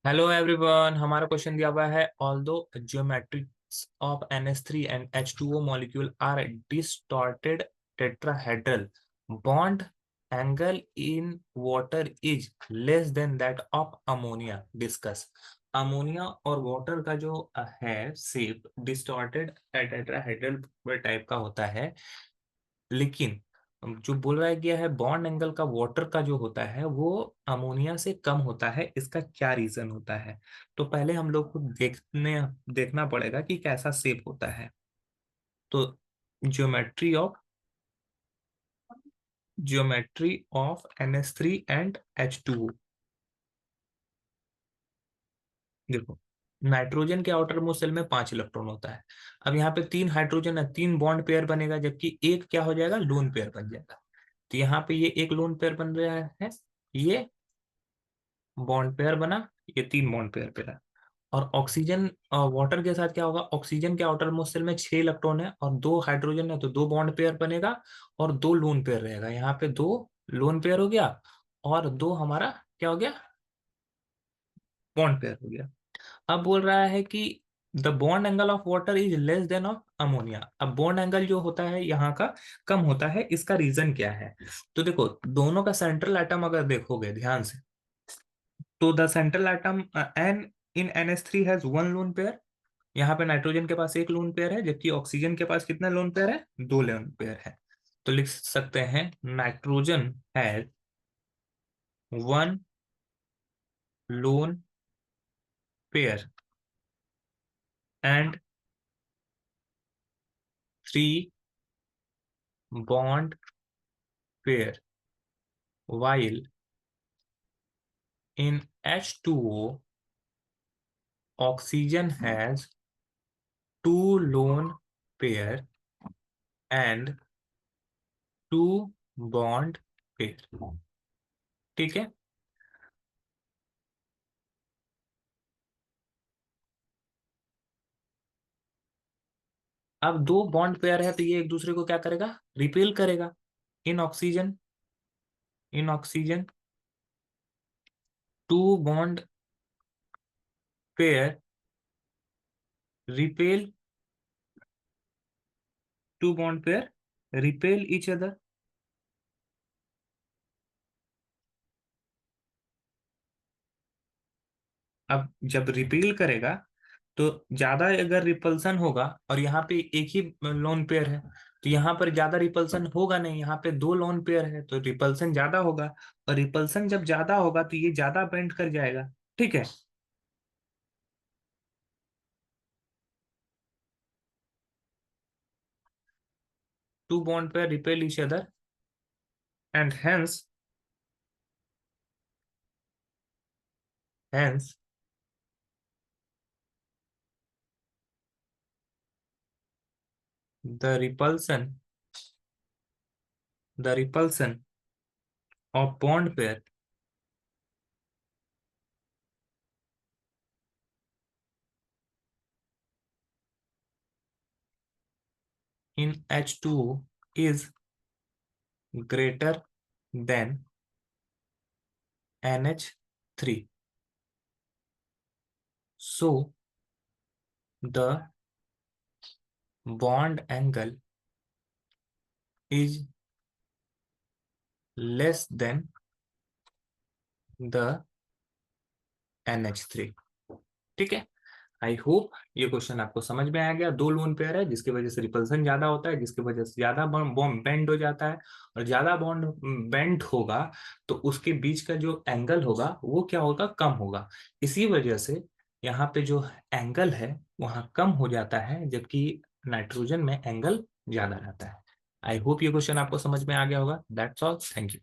Hello everyone, हमारा question दिया हुआ है। Although geometries of NH3 and H2O molecule are distorted tetrahedral, bond angle in water is less than that of ammonia. Discuss. Ammonia और water का जो है shape distorted tetrahedral type का होता है, लेकिन जो बोला गया है बॉन्ड एंगल का वाटर का जो होता है वो अमोनिया से कम होता है। इसका क्या रीजन होता है? तो पहले हम लोग को देखना पड़ेगा कि कैसा शेप होता है। तो geometry of NH3 and H2O। देखो, नाइट्रोजन के आउटर मोस्ट शेल में 5 इलेक्ट्रॉन होता है। अब यहाँ पे 3 हाइड्रोजन है, 3 बॉन्ड पेयर बनेगा, जबकि एक क्या हो जाएगा, लोन पेयर बन जाएगा। तो यहाँ पे ये एक लोन पेयर बन रहा है, ये बॉन्ड पेयर बना, ये 3 बॉन्ड पेयर पेरा। और ऑक्सीजन वाटर के साथ क्या होगा, ऑक्सीजन के आउटर मोस्ट शेल में 6 इलेक्ट्रॉन है और 2 हाइड्रोजन है, तो 2 बॉन्ड पेयर बनेगा और 2 लोन पेयर रहेगा। यहाँ पे 2 लोन पेयर हो गया और 2 हमारा क्या हो गया, बॉन्ड पेयर हो गया। अब बोल रहा है कि the bond angle of water is less then of ammonia. अब बॉन्ड एंगल जो होता है यहाँ का कम होता है, इसका रीजन क्या है? तो देखो, दोनों का सेंट्रल एटम अगर देखोगे ध्यान से, तो the central atom N in NH3 has 1 lone pair. यहाँ पे नाइट्रोजन के पास एक लोन पेयर है, जबकि ऑक्सीजन के पास कितना लोन पेयर है, 2 लोन पेयर है। तो लिख सकते हैं nitrogen has 1 lone pair and 3 bond pair, while in H2O oxygen has 2 lone pair and 2 bond pair। ठीक है। अब 2 बॉन्ड पेयर है तो ये एक दूसरे को क्या करेगा, रिपेल करेगा। In oxygen in oxygen 2 bond pair repel 2 bond pair repel each other. अब जब रिपेल करेगा तो ज्यादा अगर रिपल्सन होगा, और यहाँ पे एक ही लोन पेयर है, तो यहाँ पर ज्यादा रिपल्सन होगा नहीं, यहाँ पे 2 लोन पेयर है तो रिपल्सन ज्यादा होगा। और रिपल्सन जब ज्यादा होगा तो ये ज्यादा बेंड कर जाएगा। ठीक है। 2 bond pair repel each other and hence the repulsion the repulsion of bond pair in H2O is greater than NH3. So the bond angle is less than the NH3। ठीक है। आई होप ये question आपको समझ में आ गया। 2 lone pair है जिसकी वजह से रिपल्सन ज्यादा होता है, जिसकी वजह से ज्यादा बॉन्ड बेंड हो जाता है। और ज्यादा बॉन्ड बेंड होगा तो उसके बीच का जो एंगल होगा वो क्या होगा, कम होगा। इसी वजह से यहाँ पे जो एंगल है वहाँ कम हो जाता है, जबकि नाइट्रोजन में एंगल ज्यादा रहता है। आई होप ये क्वेश्चन आपको समझ में आ गया होगा। That's all, thank you.